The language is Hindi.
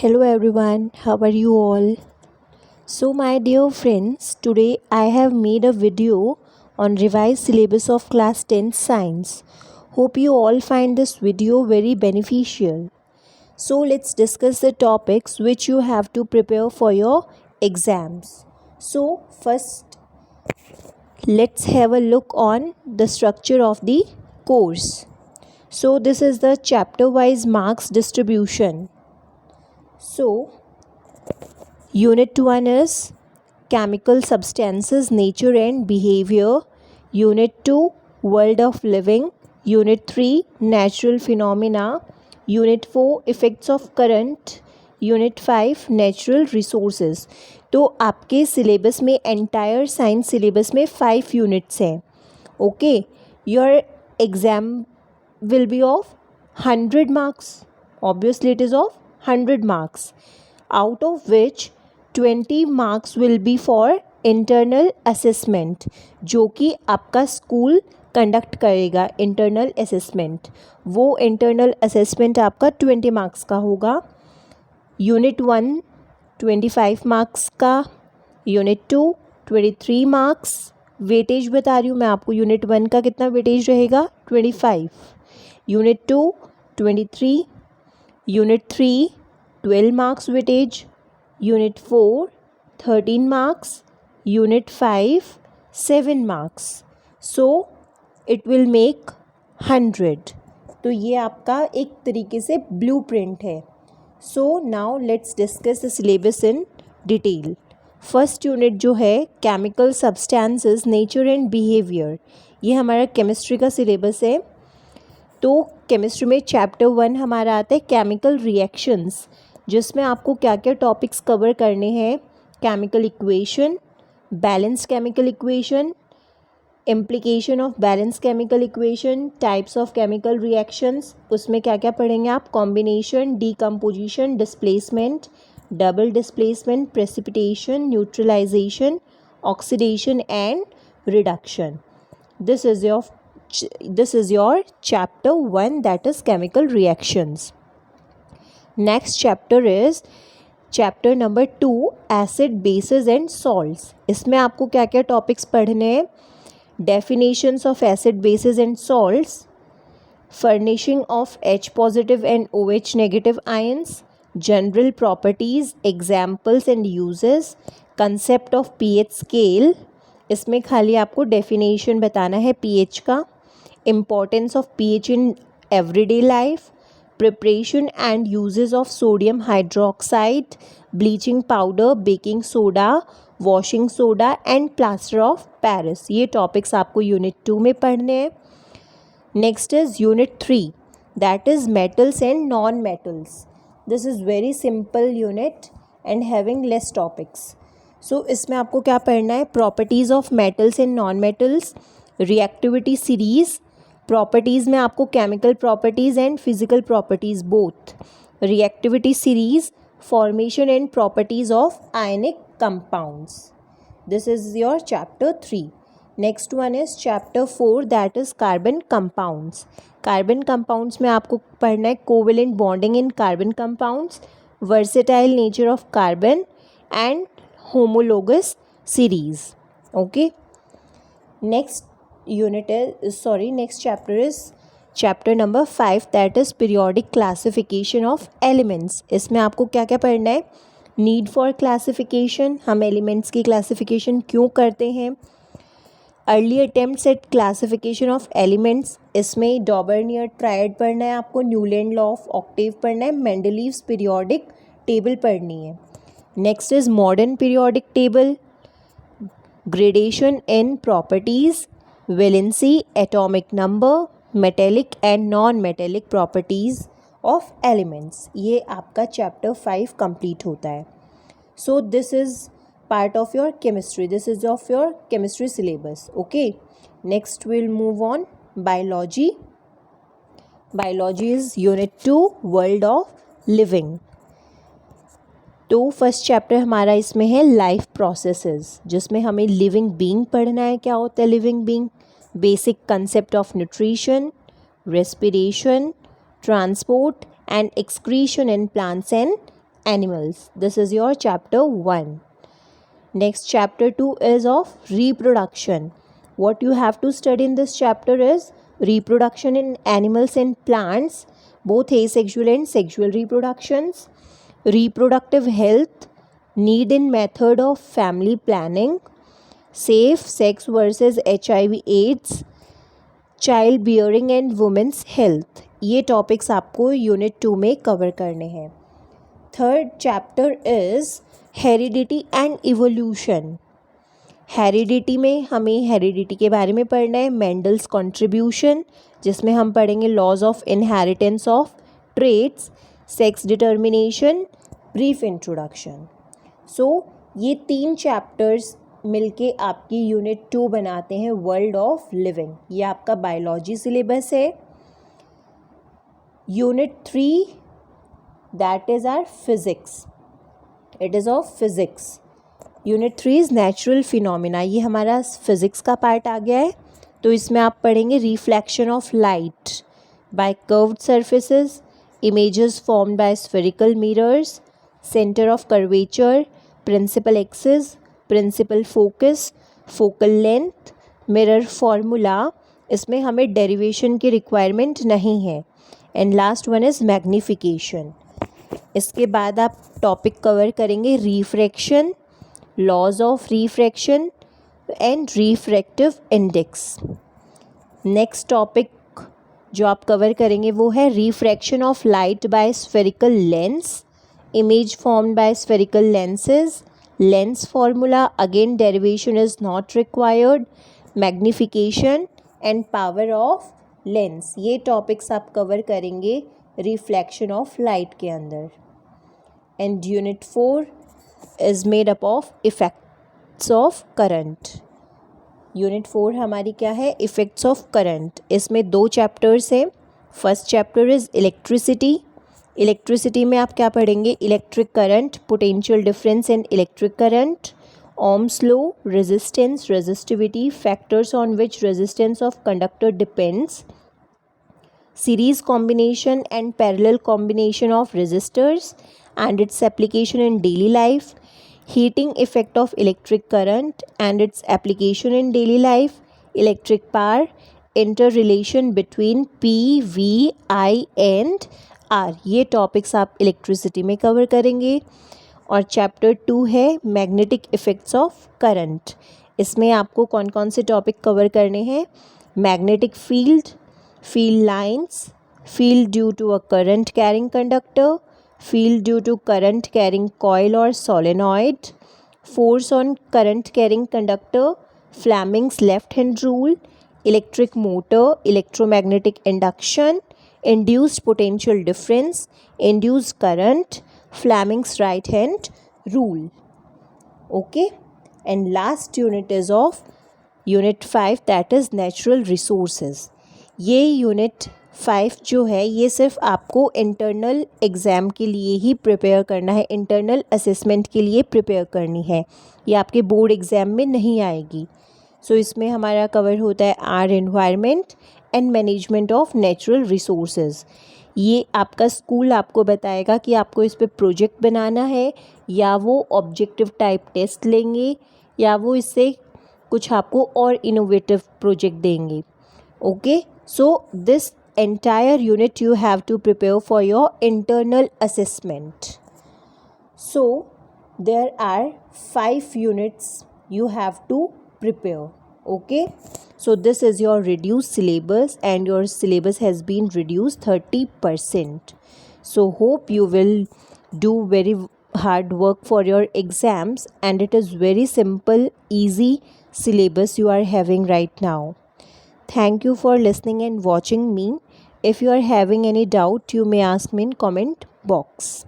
Hello everyone, how are you all? So my dear friends, today I have made a video on revised syllabus of class 10 science. Hope you all find this video very beneficial. So let's discuss the topics which you have to prepare for your exams. So first let's have a look on the structure of the course. So this is the chapter wise marks distribution. So Unit 1 is Chemical Substances, Nature and Behavior. Unit 2 World of Living. Unit 3 Natural Phenomena. Unit 4 Effects of Current. Unit 5 Natural Resources. तो आपके सिलेबस में एंटायर साइंस सिलेबस में 5 यूनिट्स हैं. Okay, your exam will be of 100 marks. Obviously it is of 100 marks, out of which 20 marks will be for internal assessment, जो कि आपका स्कूल कंडक्ट करेगा. इंटरनल असेसमेंट, वो इंटरनल असेसमेंट आपका 20 मार्क्स का होगा. यूनिट 1 25 मार्क्स का. Unit 2 23 marks. वेटेज बता रही हूँ मैं आपको. यूनिट 1 का कितना वेटेज रहेगा? 25. Unit 2 23. Unit 3 12 marks weightage. Unit 4 13 marks. Unit 5 7 marks. So it will make 100. तो ये आपका एक तरीके से ब्लूप्रिंट है. So now let's discuss the syllabus in detail. First unit जो है chemical substances, nature and behaviour, ये हमारा केमिस्ट्री का सिलेबस है. तो केमिस्ट्री में चैप्टर 1 हमारा आता है केमिकल रिएक्शंस, जिसमें आपको क्या क्या टॉपिक्स कवर करने हैं. Chemical equation, balance chemical equation, implication of balance chemical equation, types of chemical reactions, उसमें क्या क्या पढ़ेंगे आप. Combination, decomposition, displacement, double displacement, precipitation, neutralisation, oxidation and reduction. This is your chapter 1, that is chemical reactions. Next chapter is chapter number 2, acid, bases and salts. इसमें आपको क्या क्या टॉपिक्स पढ़ने हैं. Definitions of acid, bases and salts, furnishing of H positive and OH negative ions, general properties, examples and uses, concept of pH scale. इसमें खाली आपको डेफिनेशन बताना है pH का. Importance of pH in everyday life, preparation and uses of sodium hydroxide, bleaching powder, baking soda, washing soda and plaster of Paris. ये टॉपिक्स आपको यूनिट 2 में पढ़ने हैं. Next is unit 3, that is metals and non metals. This is very simple unit and having less topics. So इसमें आपको क्या पढ़ना है. Properties of metals and non metals, reactivity series. Properties में आपको chemical properties and physical properties both. Reactivity series, formation and properties of ionic compounds. This is your chapter 3. Next one is chapter 4, that is carbon compounds. Carbon compounds में आपको पढ़ना है covalent bonding in carbon compounds, versatile nature of carbon and homologous series. Okay, next next chapter is chapter number 5, that is periodic classification of elements. इसमें आपको क्या क्या पढ़ना है. नीड फॉर क्लासिफिकेशन, हम एलिमेंट्स की क्लासिफिकेशन क्यों करते हैं. Early attempts at classification of elements, इसमें डॉबर्नियर ट्रायड पढ़ना है आपको. न्यूलैंड लॉ ऑफ ऑक्टेव पढ़ना है. मेंडलीव्स पीरियोडिक टेबल पढ़नी है. Next is modern periodic table, gradation in properties, valency, atomic number, metallic and non-metallic properties of elements. ये आपका चैप्टर 5 कंप्लीट होता है. So this is part of your chemistry. This is of your chemistry syllabus. Okay, next will move on biology. Biology is unit 2, world of living. तो फर्स्ट चैप्टर हमारा इसमें है लाइफ प्रोसेसेस, जिसमें हमें लिविंग बीइंग पढ़ना है. क्या होता है living being. Basic concept of nutrition, respiration, transport and excretion in plants and animals. This is your chapter 1. Next, chapter 2 is of reproduction. What you have to study in this chapter is reproduction in animals and plants, both asexual and sexual reproductions, reproductive health, need and method of family planning, safe sex versus HIV/AIDS, child bearing and women's health. ये टॉपिक्स आपको यूनिट 2 में कवर करने हैं. Third chapter is heredity and evolution. Heredity में हमें हेरिडिटी के बारे में पढ़ना है. मेंडल्स कंट्रीब्यूशन, जिसमें हम पढ़ेंगे laws of inheritance of traits, sex determination, brief introduction. So ये 3 चैप्टर्स मिलके आपकी यूनिट 2 बनाते हैं वर्ल्ड ऑफ लिविंग. ये आपका बायोलॉजी सिलेबस है. Unit 3 that is our physics. It is of physics. Unit 3 is natural phenomena. ये हमारा फिज़िक्स का पार्ट आ गया है. तो इसमें आप पढ़ेंगे reflection of light by curved surfaces, images formed by spherical mirrors, centre of curvature, principal axis, principal focus, focal length, mirror formula. इसमें हमें डेरिवेशन की रिक्वायरमेंट नहीं है. And last one is magnification. इसके बाद आप टॉपिक कवर करेंगे refraction, laws of refraction and refractive index. Next topic जो आप कवर करेंगे वो है refraction of light by spherical lens, image formed by spherical lenses, lens formula, again derivation is not required, magnification and power of lens. ये टॉपिक्स आप कवर करेंगे रिफ्लेक्शन ऑफ लाइट के अंदर. And unit 4 is made up of effects of current. Unit 4 हमारी क्या है? Effects of current. इसमें 2 चैप्टर्स हैं. First chapter is electricity. Electricity में आप क्या पढ़ेंगे? Electric current, potential difference in electric current, Ohm's law, resistance, resistivity, factors on which resistance of conductor depends, series combination and parallel combination of resistors and its application in daily life, heating effect of electric current and its application in daily life, electric power, inter relation between P, V, I and R. ये टॉपिक्स आप इलेक्ट्रिसिटी में कवर करेंगे. और चैप्टर 2 है मैग्नेटिक इफ़ेक्ट्स ऑफ करंट. इसमें आपको कौन कौन से टॉपिक कवर करने हैं? Magnetic field, field lines, field due to a current carrying conductor, field due to current carrying coil और solenoid, force on current carrying conductor, Fleming's left hand rule, electric motor, electromagnetic induction, induced potential difference, induced current, Fleming's right hand rule. Okay, and last unit is of unit 5 that is natural resources. ये unit 5 जो है ये सिर्फ आपको इंटरनल एग्ज़ाम के लिए ही प्रिपेयर करना है, इंटरनल असेसमेंट के लिए प्रिपेयर करनी है. ये आपके बोर्ड एग्ज़ाम में नहीं आएगी. सो इसमें हमारा कवर होता है our environment and management of natural resources. ये आपका स्कूल आपको बताएगा कि आपको इस पे प्रोजेक्ट बनाना है या वो ऑब्जेक्टिव टाइप टेस्ट लेंगे या वो इससे कुछ आपको और इनोवेटिव प्रोजेक्ट देंगे. Okay, so this entire unit you have to prepare for your internal assessment. So there are 5 units you have to prepare. Okay, so this is your reduced syllabus and your syllabus has been reduced 30%. So hope you will do very hard work for your exams and it is very simple, easy syllabus you are having right now. Thank you for listening and watching me. If you are having any doubt, you may ask me in comment box.